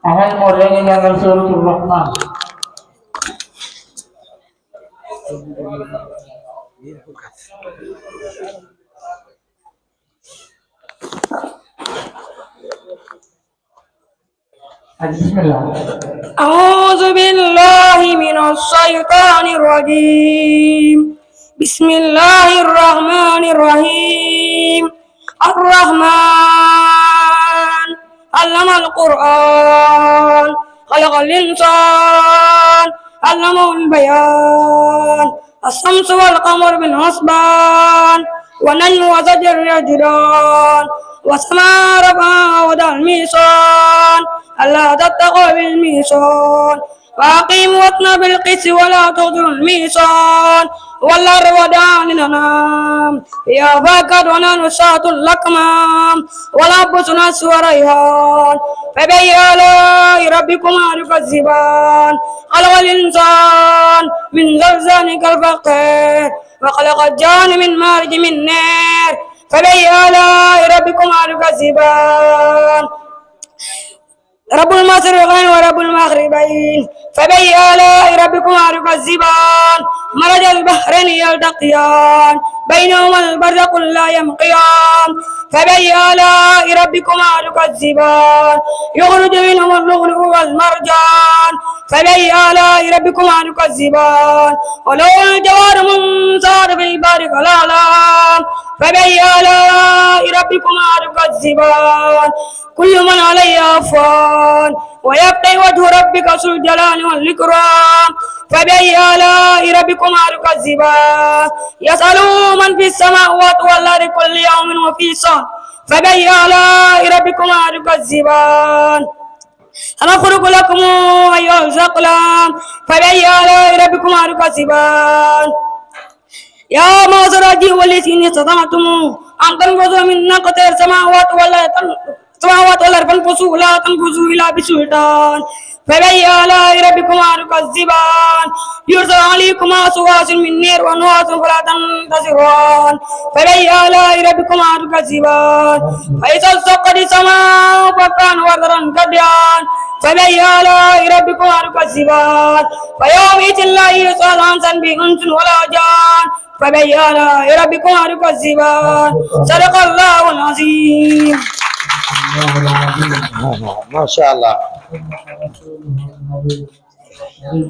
Ahal Morian yang Suratul Rahman. Bismillah. أعوذ بالله من الشيطان الرجيم. بسم الله الرحمن الرحيم. الرحمن علم القرآن خلق الإنسان علمه البيان. الشمس والقمر بالحسبان والنجم وشجر يسجدان والسماء رفعها ووضع الميزان ألا تتقوا بالميزان وأقيموا الوزن بالقسط ولا تخسروا الميزان والأرض وضعها للأنام فيها فاكهة ونحن شاة الأكمام والأنفس نفس وريحان فبأي آلاء ربكما تكذبان خلق الإنسان من زلزال كالفخار وخلق الجان من مارج من نار فبأي آلاء ربكما تكذبان رب المشرقين ورب المغربين فبأي آلاء ربكما تكذبان مرج البحرين يلتقيان بينهما البرزخ لا يبغيان فبأي آلاء ربكما تكذبان يخرج منهما اللؤلؤ والمرجان فبأي آلاء ربكما تكذبان وله الجوار منصار في البحر كالأعلام فبأي آلاء ربكما تكذبان كل من عليها فان ويبقى وجه ربك ذو الجلال والإكرام فبأي آلاء ربكما تكذبان يسأله من في السماوات والأرض كل يوم وفي شأن فبأي آلاء ربكما تكذبان أنخلق لكم أيها الأقلام فبأي آلاء ربكما تكذبان يا معشر الجن والإنس إن استطعتم أن تنفذوا من أقطار السماوات والأرض فانفذوا لا تنفذوا إلا بسلطان فبأي آلاء ربكما تكذبان يرسل عليكما شواظ من نار ونحاس فلا تنتصران فبأي آلاء ربكما تكذبان فإذا انشقت السماء فكانت وردة كالدهان فبأي آلاء ربكما تكذبان فيومئذ لا يسأل عن ذنبه إنس ولا جان فبأي آلاء ربكما تكذبان صدق الله العظيم. ما شاء الله.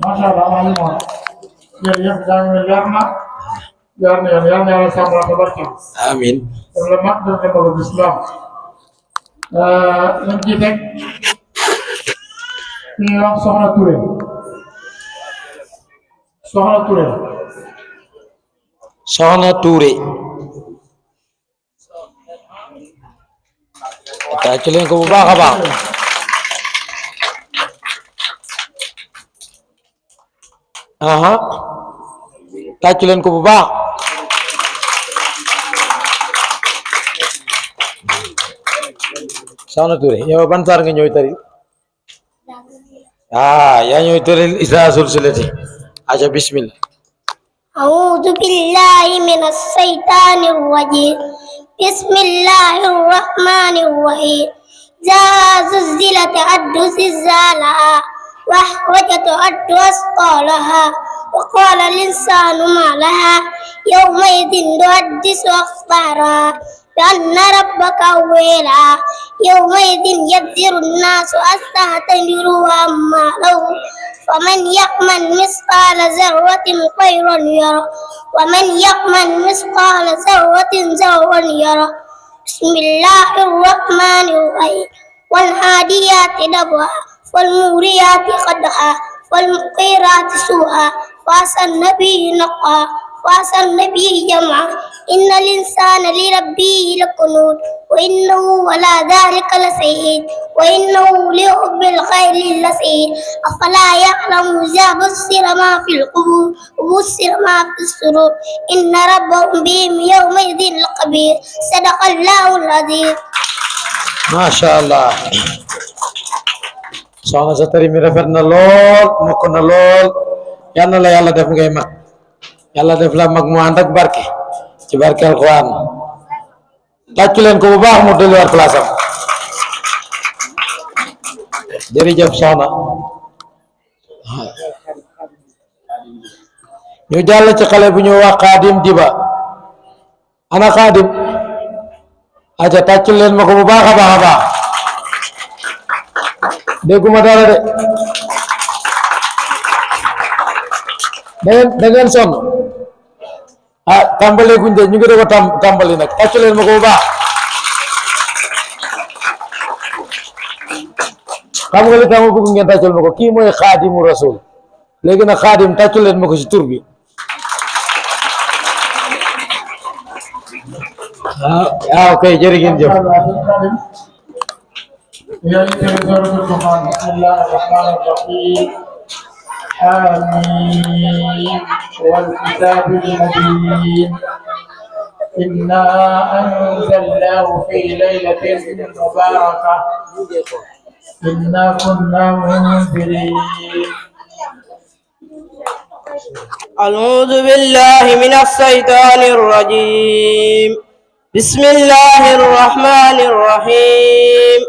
Masya Allah, Alimah. Yang jangan sama berarti. Amin. Selamat datang di Islam. Yang kita ini orang Sohna Ture. Sohna Ture. Sohna Ture. Tacilin ko ba ka ba? Aha. Tacilin ko ba? Sohna Ture. Yung bansar nga nyoy tari. Yan nyoy tari isa sulsulati. Aja bismillah. أعوذ بالله من الشيطان الرجيم بسم الله الرحمن الرحيم إذا زلزلت الأرض زلزالها وأخرجت الأرض أثقالها وقال الإنسان ما لها يومئذ تحدث أخبارها بأن ربك أولى يومئذ يبذر الناس أشتاتا ليروا أعمالهم ومن يعمل مثقال ذرة خيرا يره ومن يعمل مثقال ذرة شرا يره بسم الله الرحمن الرحيم والعاديات ضبحا والموريات قدحا والمغيرات سوءا فأسرن به نقعا فأسرن به جمعا إن الإنسان لربه لكنود وإنه على ذلك لشهيد وإنه لحب الخير لشديد أفلا يعلم إذا بصر ما في القبور وبصر ما في الصدور إن ربهم بهم يومئذ لخبير صدق الله العظيم. ما شاء الله. Soxna sa tari mi rafet na lool mokk na lool yal na la yàlla def ngay mag yàlla def la mag mu ànd ak barke ci barke alquran tàccu leen ko bu baax mu delluwaat place am jërëjëf soxna ñu jàll ci xale bu ñu wax Xaadim Diba ana Xaadim aja tàccul leen ma ko bu baax a baax a baax dégguma dara de da ngeen sonn ah tàmbali guñ de ñu ngi doog a tàmbali nag tàccul leen ma ko bu baax xam nga li tax ma bëgg ngeen tàccul ma ko kii mooy Xaadimu Rasul léegi nag Xaadim tàccul leen ma ko ci tur bi ok jërë ngeen jëf بسم الله الرحمن الرحيم حميم والكتاب المبين إنا أنزلناه في ليلة مباركة إنا كنا منذرين أعوذ بالله من الشيطان الرجيم بسم الله الرحمن الرحيم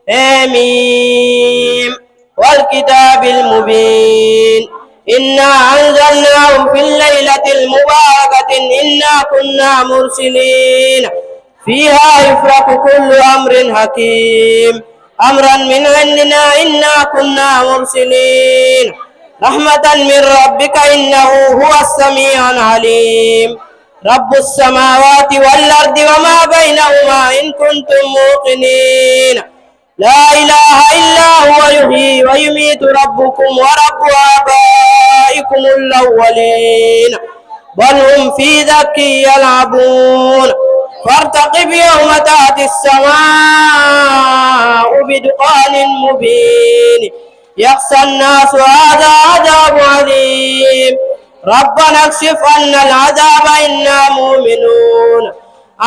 آمين والكتاب المبين إنا أنزلناه في الليلة المباركة إنا كنا مرسلين فيها يفرق كل أمر حكيم أمرا من عندنا إنا كنا مرسلين رحمة من ربك إنه هو السميع العليم رب السماوات والأرض وما بينهما إن كنتم موقنين لا إله إلا هو يحيي ويميت ربكم ورب آبائكم الأولين بل هم في ذك يلعبون فارتقب يوم تأتي السماء بدخان مبين يخشى الناس هذا عذاب عليم ربنا اكشف عنا العذاب إنا مؤمنون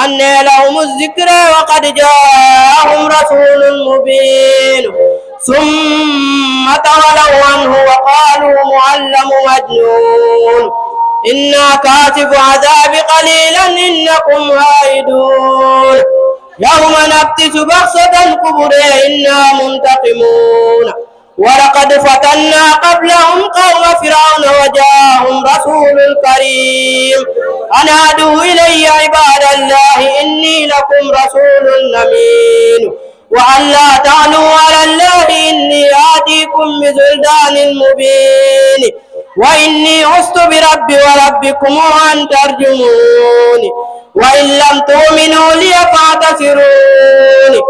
أنى لهم الذكر وقد جاءهم رسول مبين ثم تولوا عنه وقالوا معلم مجنون إنا كاتب عذاب قليلا إنكم عائدون يوم نبتس بغسة القبر إنا منتقمون ولقد فتنا قبلهم قوم فرعون وجاءهم رسول كريم أن أدعوا إلي عباد الله إني لكم رسول أمين وأن لا تعلوا على الله إني آتيكم بسلطان مبين وإني عصت بربي وربكم أن ترجمون وإن لم تؤمنوا لي فاعتذروني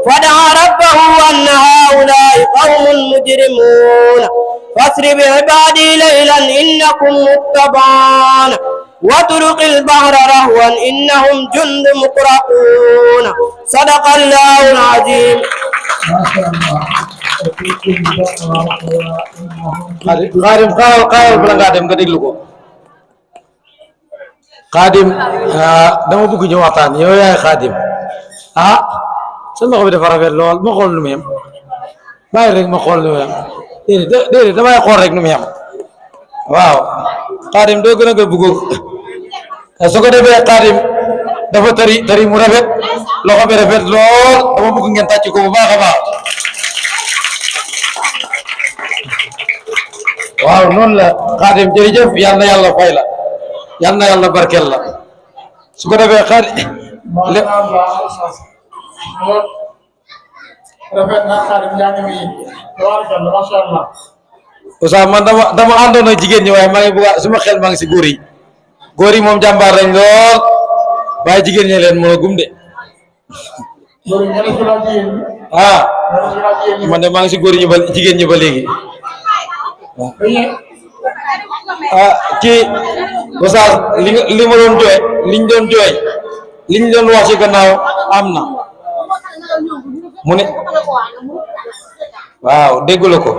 فدعا ربه أن هؤلاء قوم مجرمون فاسر بعبادي ليلا إنكم متبعون واترك البحر رهوا إنهم جند مغرقون صدق الله العظيم ما شاء الله Xaadim xaaral bala ngaa dem nga déglu ko Xaadim dama bëgg ñu waxtaan yow yaay Xaadim sa loxo bi dafa rafet lool ma xool nu mu yem bàyyi rek ma xool nu mu yem déedéet damay xool rek nu mu yem waaw Xaadim doo gën a bëgg su ko defee Xaadim dafa tari mu rafet loxo bi rafet lool dama bëgg ngeen tàcc ko bu baax a baax waaw noonu la Xaadim jërëjëf yal na yàlla fay la yal na yàlla barkeel la su ko defee Xaadim rafet na Xaadim njàng mi tabaarkalla ma sha Allah Oustaz man dama àndoon ak jigéen ñi waaye maa ngi bëgg suma xel maa ngi si góor yi moom jàmbaar lañ lool waaye jigéen ñi leen mën a gum de man de maa ngi si góor ñi ba jigéen ñi ba léegi kii Oustaz li ma doon jooy liñ doon wax ci gannaaw am na mu ne waaw déggu la ko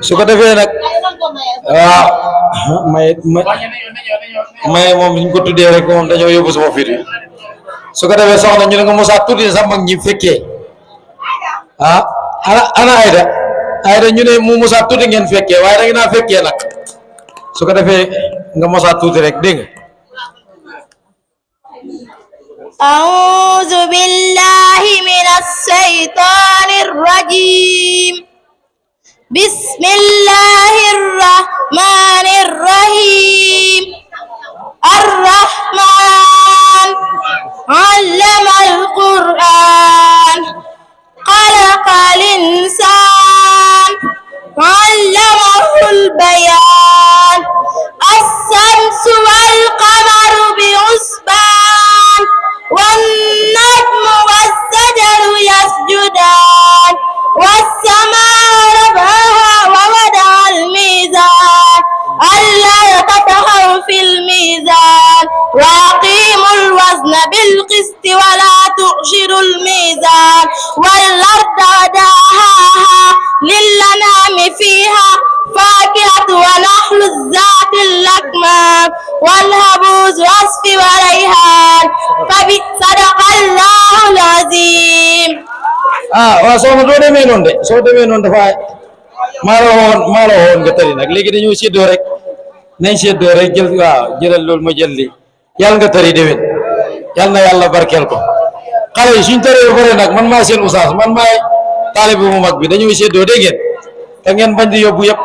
su ko defee nag waaw may moom ñu ko tuddee rek moom dañoo yóbbu sama fit bi su ko defee soxna ñu ne nga mosaat tuuti sax mag ñi fekkee ana Ayda ñu ne mu mosaat tuuti ngeen fekkee waaye da ngeen naa fekkee nag su ko defee nga mosaat tuuti rek dégg nga أعوذ بالله من الشيطان الرجيم بسم الله الرحمن الرحيم الرحمن علم القرآن خلق الإنسان علمه البيان الشمس والقمر بحسبان والنجم والشجر يسجدان والسماء رفعها ووضع الميزان ألا تطغوا في الميزان وأقيموا الوزن بالقسط ولا تخسروا الميزان والأرض وضعها للأنعام فيها فاكهة ونخل ذات الأكمام والهبوز وصف وريحان صدق الله العظيم. waaw soxna doo demee noonu de soo demee noonu dafa maa la waxoon nga tëri nag léegi dañoo séddoo rek nañ séddoo rek jël waaw jëlal loolu ma jël li yàlla nga tëri déwén yàlla na yàlla barkeel ko xale yi suñ tëree ba pare nag man maa seen usaas man maay taalibe bu mag bi dañoo séddoo dégg ngeen te ngeen bañ di yóbbu yëpp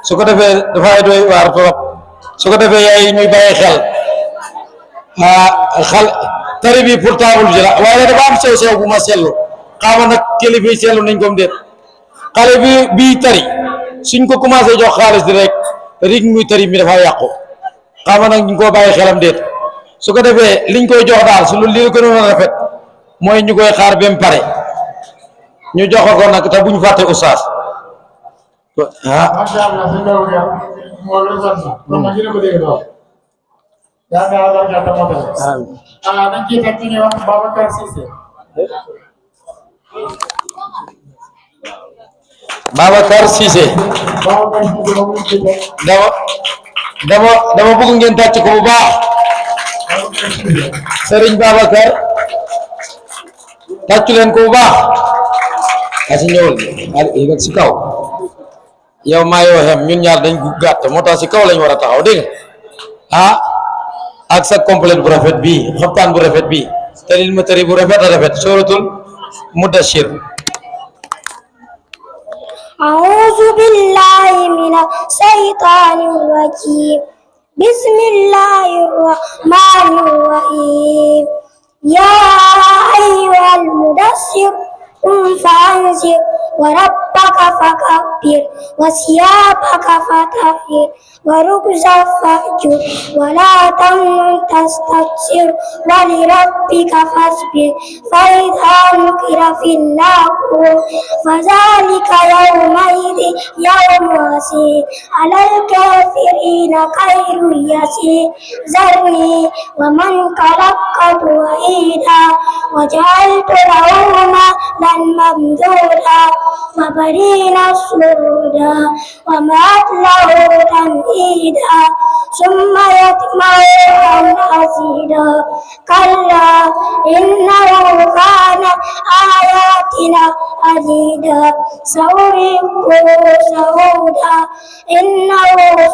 su ko defee dafay doy waar trop su ko defee yaay ñuy bàyyi xel xal tari bi pour table ji la waaye dafa am sew sew bu ma seetlu xaama nag kilifa yi seetlu nañ ko mu déet xale bi bii tari suñ ko commencé jox xaalis di rek rig muy tari mi dafa yàqu xaama nag ñu ko bàyyi xelam déet su ko defee liñ koy jox daal su loolu li gënoon a rafet mooy ñu koy xaar ba mu pare ñu jox ko nag te buñ fàtte oustaz Masha Allah sëñ Ba Woudia moo lay sant kon nag yéen a ko dégg daal yaa ngi àndal gàtt motale dañ ciy teg ci ñuy wax Babacar Cissé Babacar Cissé Babacar Cissé moom lañ ciy teg dama bëgg ngeen tàcc ko bu baax Serigne Babacar tàccu leen ko bu baax asi ñëwal yéegal si kaw yow maa yoo xem ñun ñaar dañ gàtt moo tax si kaw lañ war a taxaw dégg nga ak sa complète bu rafet bii xaftaan bu rafet bii tëril ma tëri bu rafet a rafet suratul mudassir أعوذ بالله من الشيطان الرجيم بسم الله الرحمن الرحيم يا أيها المدثر قم فأنذر وربك فكبر وثيابك فطهر ورجز فاهجر ولا تمنن تستكثر ولربك فاصبر فإذا نقر في الناقور فذلك يومئذ يوم عسير على الكافرين غير يسير ذرني ومن خلقت وحيدا وجعلت له مالا ممدودا وبنين شهودا ومهدت له تمهيدا ثم يطمع أن أزيدا كلا إنه كان آياتنا عديدا سأرهقه سعودا إنه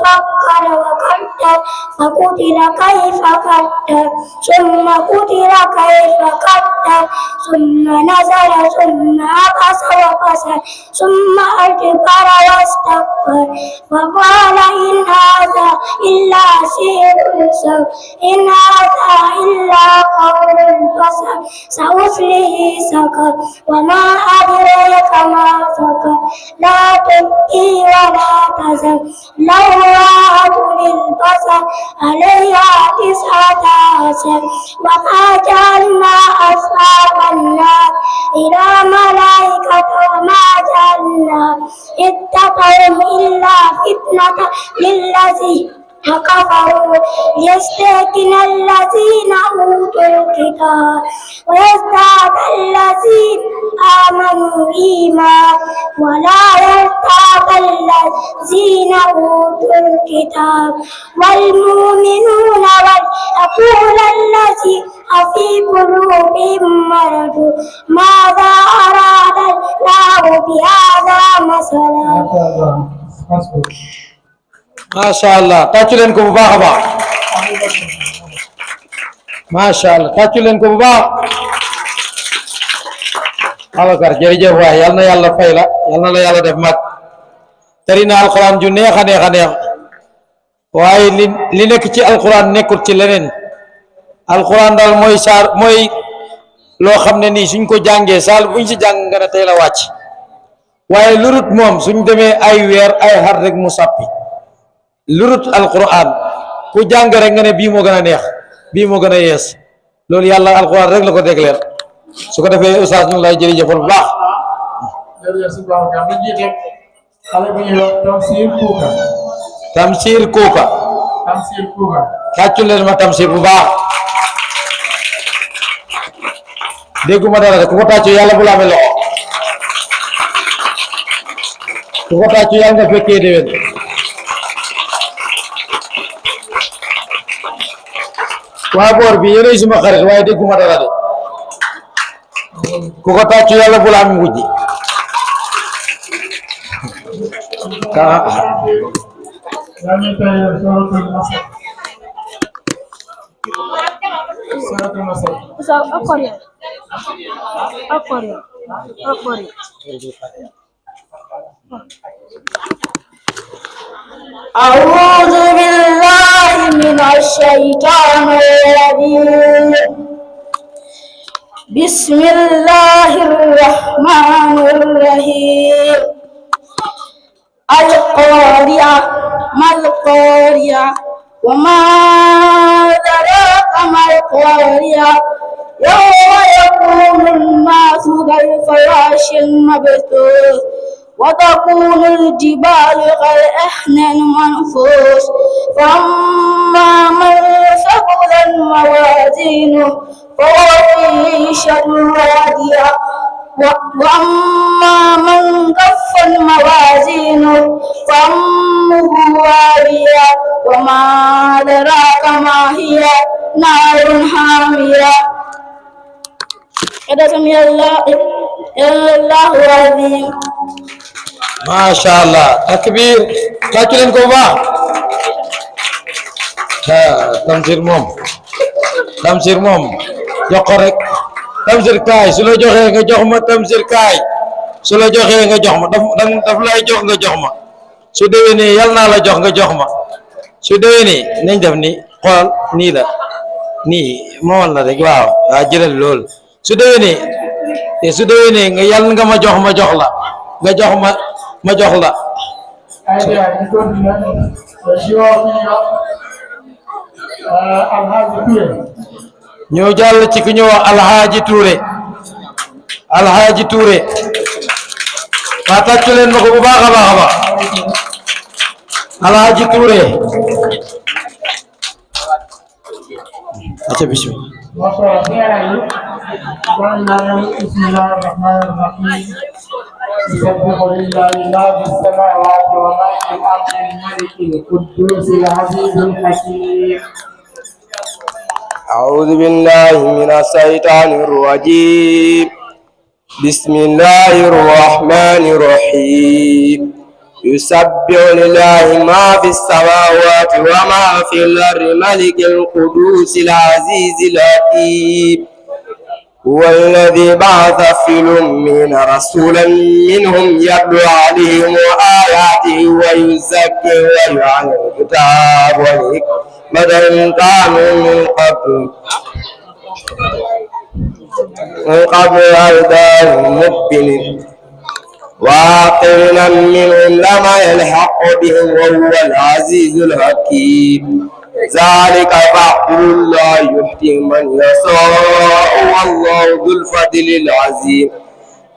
فكر وقدر فقتل كيف قدر ثم قتل كيف قدر ثم نزل ثم عبس وبصر ثم أدبر واستكبر وقال إن هذا إلا سحر يؤثر إن هذا إلا قول البشر سأصله سقر وما أدريك ما سقر لا تبقي ولا تذر لواحة للبشر عليها 19 وما جعلنا أصحاب النار إلى ملائكة وما جعلنا عدتهم إلا فتنة للذين كفروا ليستيقن الذين أوتوا الكتاب ويزداد الذين آمنوا إيمانا ولا يرتاب الذين أوتوا الكتاب والمؤمنون ويقول الذين في قلوبهم مرض ماذا أراد الله بهذا مثلا. Masha Allah tàccu leen ko bu baax a baax Masha Allah tàccu leen ko bu baax Babacar jërëjëf waay yal na yàlla fay la yal na la yàlla def mag tari na alquran ju neex a neex a neex waaye li nekk ci alquran nekkul ci leneen alquran daal mooy saar mooy loo xam ne nii suñ ko jàngee saal buñ si jàng nga ne tey la wàcc waaye lurut moom suñ demee ay weer ay xar rek mu sàppi lurut alquran ku jàng rek nga ne bii moo gën a neex bii moo gën a yees loolu yàlla alquran rek la ko dégleer su ko defee oustaz ñu ngi lay jërëjëfal bu baax. jërëjëf si baax nga dañuy def xale bu ñuy wax Tamsir Kuuka. Tamsir Kuuka. Tamsir Kuuka. tàccu leen ma Tamsir bu baax dégguma dara ku ko tàccu yàlla bu la amee loxo ku ko tàccu yàlla nga fekkee déwén waa boor bi yéenay suma xarit waaye dégguma dara de ku ko tàccu yàlla bu la am wujji Kami tayo suratul Masad. Suratul Masad. أعوذ بالله من الشيطان الرجيم بسم الله الرحمن الرحيم القارعة ما القارعة وما أدراك ما القارعة يوم يكون الناس كالفراش المبثوث وتكون الجبال كالعهن المنفوش فأما من ثقلت موازينه فهو في عيشة راضية وأما من كفت موازينه فأمه هاوية وما أدراك ما هي نار حامية قد سمع الله العظيم. Masya Allah, takbir, tàccu ko baax. Tamsir moom jox ko rek. Tamsir kaay su la joxee nga jox ma Tamsir kaay su la joxee nga jox ma daf lay jox nga jox ma su déwénee yal naa la jox nga jox ma su déwénee nañ def ni xool nii la nii moomal la rek waaw jëlal lool su déwénee nga yal nga ma jox la nga jox ma jox la. Ayda ñu continue ci wax ni Alhaji Touré. ñoo jàll ci ku ñu wax Alhaji Touré waa tàccu leen ma ko bu baax a baax a baax Alhaji Touré aca bismillah بسم الله الرحمن الرحيم يسبح لله ما في السماوات وما في الارض الملك القدوس العزيز الحكيم. أعوذ بالله من الشيطان الرجيم بسم الله الرحمن الرحيم يسبح لله ما في السماوات وما في الأرض ملك القدوس العزيز الحكيم هو الذي بعث في الأمين رسولا منهم يتلو عليهم آياته ويزكي ويعلم الكتاب والحكمة إن كانوا من قبل أيداه مبين وآخرين منهم لما يلحق بهم وهو العزيز الحكيم ذلك فضل الله يؤتيه من يشاء والله ذو الفضل العظيم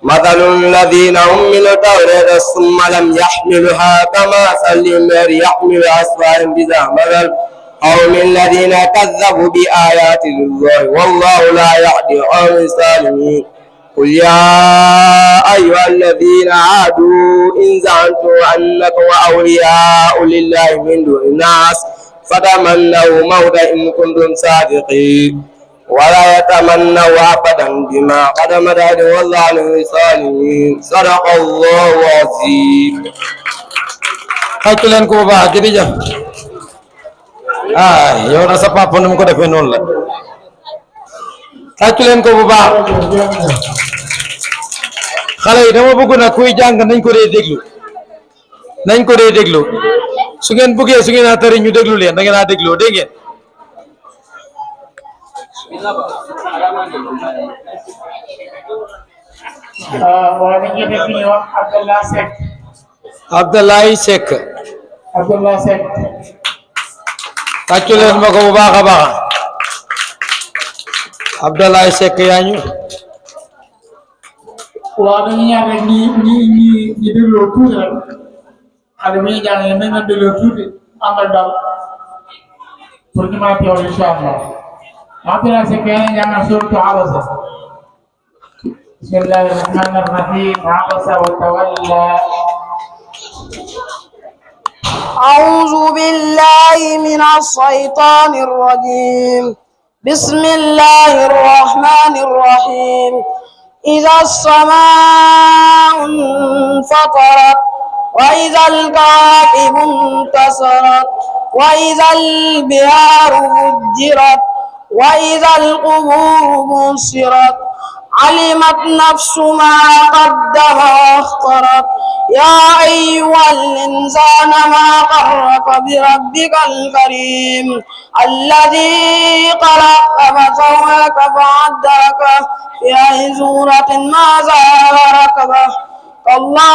مثل الذين حملوا التوراة ثم لم يحملوها كمثل الحمار يحمل أسفارا بئس مثل قوم الذين كذبوا بآيات الله والله لا يهدي القوم الظالمين قل يا أيها الذين عادوا إن زعمتم أنكم أولياء لله من دون الناس فتمنوا موت إن كنتم صادقين ولا يتمنوا أبدا بما قدمت أيديهم والله الظالمين صدق الله العظيم. tàccu leen ko bu baax jërëjëf yow na sa papa nu mu ko defee noonu la tàccu leen ko bu baax xale yi dama bëgg nag kuy jàng nañ ko dee déglu nañ ko dee déglu su ngeen bëggee su ngeen a tari ñu déglu leen da ngeen a déglu dégg ngeen wala ñu def ñu wax Abdallah Seck Abdoulaye Seck Abdallah Seck tàccu leen ma ko bu baax a baax Abdoulaye Seck yaa ñu waaw dañu ñaan rek ñi dégloo tuuti rek xale bi ñu jàng nañ leen dégloo tuuti àndal dal pour ñu mën a teewlu incha allah Abdallah Seck yaa ngi jàng suratu Abasa bismillahi rahmani rahim Abasa wa tawalla أعوذ بالله من الشيطان الرجيم بسم الله الرحمن الرحيم إذا السماء انفطرت وإذا الكواكب انتصرت وإذا البحار فجرت وإذا القبور بشرت علمت نفس ما قدم واخترت يا أيها الإنسان ما غرك بربك الكريم الذي خلقك فسواك فعدلك في أي سورة ما زال ركبه كلا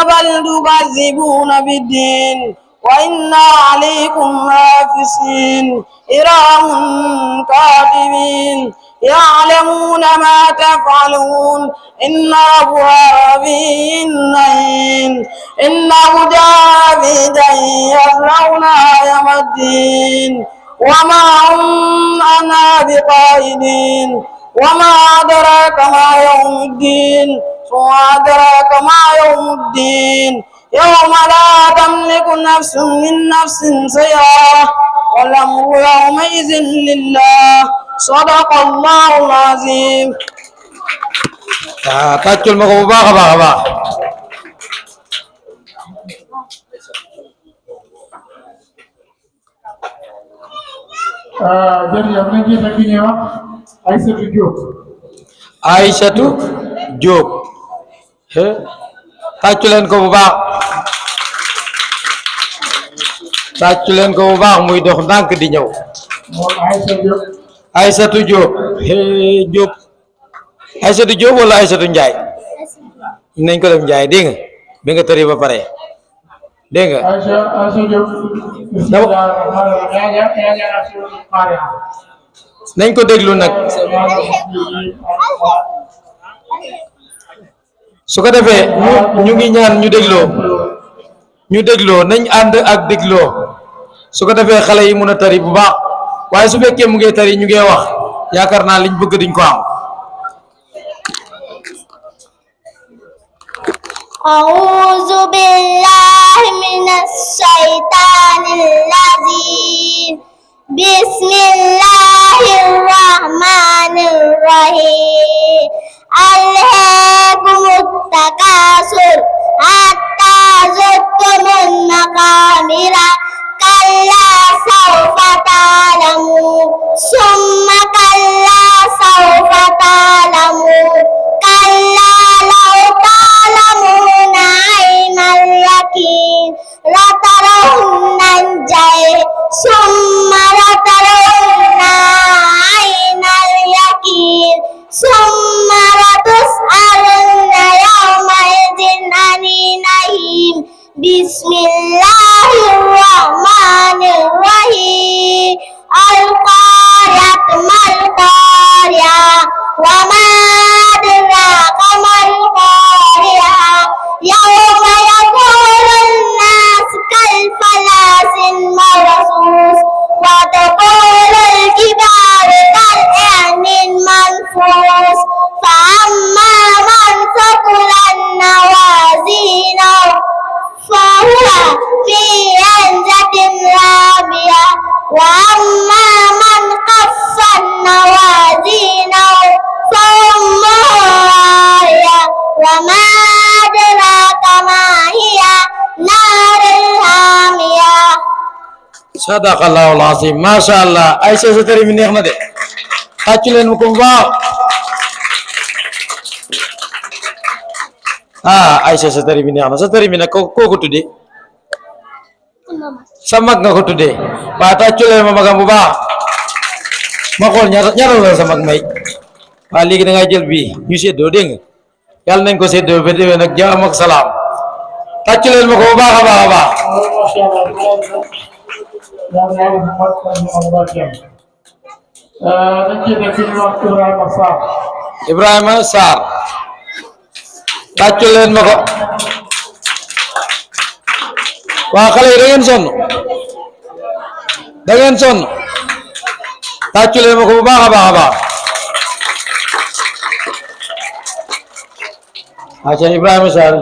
بل تكذبون بالدين وإن عليكم حافظين كرام كاتبين يعلمون ما تفعلون إن أبواب النعيم إنه جاء في يصلونها يوم الدين وما هم عنها بقائدين وما أدراك ما يوم الدين وما أدراك ما يوم الدين يوم لا تملك نفس من نفس شيئا والأمر يومئذ لله صدق الله العظيم tàccul ma ko bu baax a baax a baax jërëjëf nañ ci fekk ñuy wax Aïssatou Diop Aïssatou Diop tàccu leen ko bu baax tàccu leen ko bu baax muy dox ndànk di ñëw moom Aïssatou Diop Aïssatou Diop Diop Aïssatou Diop wala Aïssatou Ndiaye nañ ko def Ndiaye dégg nga bi nga tëri ba pare dégg nga Aïssatou Diop bismillah yaa jàng suratul Fatiha nañ ko déglu nag su ko defee ñu ngi ñaan ñu dégloo nañ ànd ak dégloo su ko defee xale yi mun a tari bu baax waaye su fekkee mu ngi tari ñu ngi wax yaakaar naa liñ bëgg duñ ko am أعوذ بالله من الشيطان الرجيم بسم الله الرحمن الرحيم ألهاكم التكاثر حتى زرتم المقابر كلا سوف تعلمون ثم كلا سوف تعلمون كلا لو تعلمون عين اليقين لترون الجحيم ثم لترون عين اليقين ثم لتسألن يومئذ عن النعيم بسم الله الرحمن الرحيم القارعة ما القارعة وما أدراك ما القارعة يوم يكون الناس كالفلاس المبثوث وتكون الجبال كالعهن المنفوش فأما من ثقلت موازينه فهو في عزة راضية وأما من خفت موازينه فأمه هاوية وما أدراك ما هي نار حامية sadaqallahul azim masha Allah Aïssa sa tari mi neex na de tàccu leen ma ko bu baax ah Aïcha sa tari bi neex na sa tari bi nag koo ko tuddee sa mag nga ko tuddee waa tàcculee ma magam bu baax ma xool ñaata la sa mag may waa léegi da ngay jël bii ñu séddoo dégg nga yàlla nañ ko séddoo ba déwén nag jaam ak salaam tàcculeen ma ko bu baax a baax a baax Ibrahima Sarr tàcculeen ma ko waa xale yi da ngeen sonn tàcculeen ma ko bu baax a baax a baax aca Ibrahima Sarr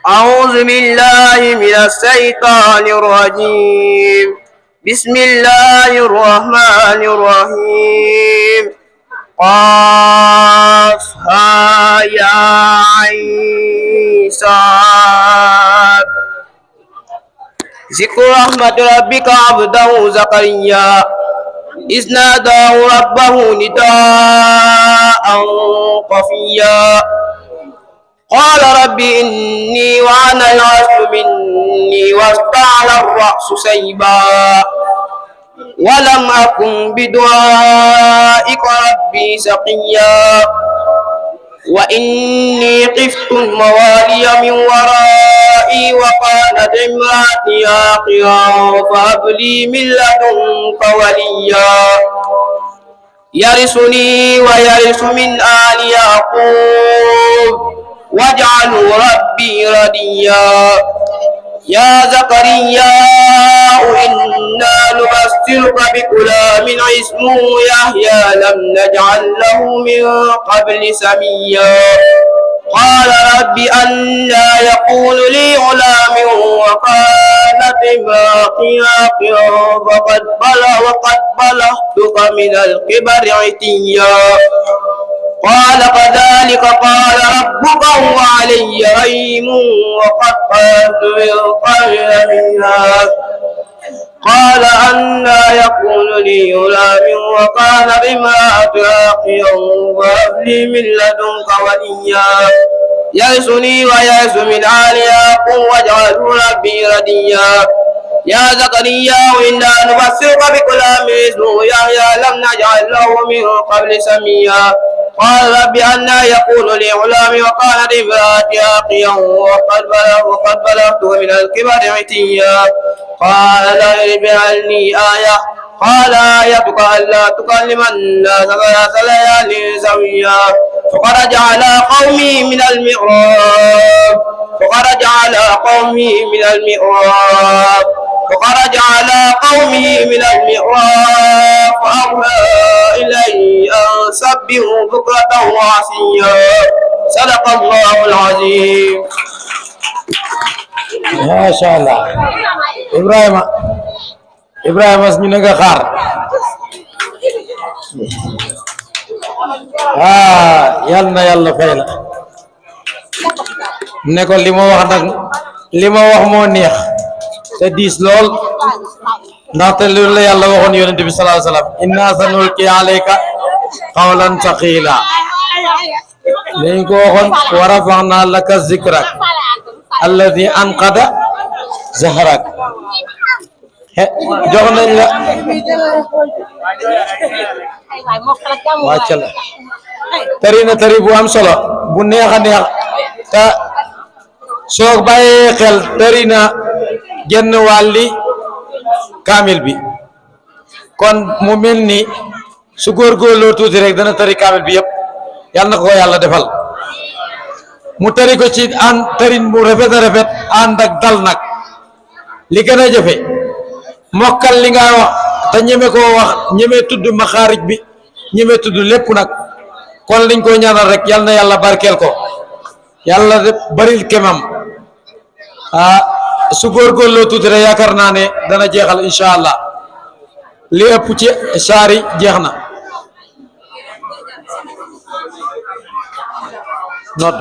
أعوذ بالله من الشيطان الرجيم بسم الله الرحمن الرحيم قاف ها يا عين صاد ذكر رحمة ربك عبده زكريا إذ ناداه ربه نداء خفيا قال رب إني وأنا العزل مني واستعل الرأس شيبا ولم أكن بدعائك ربي شقيا وإني خفت الموالي من ورائي وقالت امرأتي عاقرا فهب لي من لدنك وليا يرثني ويرث من آل يعقوب واجعله ربي رضيا يا زكريا إنا نبشرك بغلام اسمه يحيى لم نجعل له من قبل سميا قال رب أنى يكون لي غلام وكانت امرأتي عاقرا وقد بلغت من الكبر عتيا قال كذلك قال ربك هو علي هين وقد خلت من قبل منها قال أنى يكون لي غلام وكان امرأتي عاقرا وهب لي من لدنك وليا يرثني ويرث من آل يعقوب واجعله ربي رضيا يا زكريا إنا نبشرك بغلام اسمه يحيى لم نجعل له من قبل سميا قال رب أنى يكون لي غلام وكانت امرأتي عاقرا وقد بلغت من الكبر عتيا قال اجعلني آية قال آيتك ألا تكلم الناس ثلاث ليال سويا فخرج على قومه من المحراب فأوحى إليه أن سبحوا بكرة وعشيا صدق الله العظيم. ما شاء الله Ibrahima ñu ne nga xaar yal na yàlla fay la ne ko li ma wax nag li ma wax moo neex te diis lool ndaxte loolu la yàlla waxoon yonent bi sallallahu alayhi wa sallam inna sanulqi alayka qawlan thaqila dañ ko waxoon wa rafa'na laka zikrak alladi anqada zahrak jox nañ la wàccal tari na tari bu am solo bu neex a neex te soo bàyyee xel tari na genn wàlli kaamil bi kon mu mel ni su góorgóorloo tuuti rek dana tari kaamil bi yëpp yàlla na ko yàlla defal mu tari ko ci tarin bu rafet a rafet ànd ak dal nag li gën a jafe mokkal li nga wax te ñeme koo wax ñeme tudd maxaarij bi ñeme tudd lépp nag kon liñ koy ñaanal rek yal na yàlla barkeel ko yàlla baril kemam su góorgóorloo tuuti rek yaakaar naa ne dana jeexal incha allah li ëpp ci saari jeex na nodd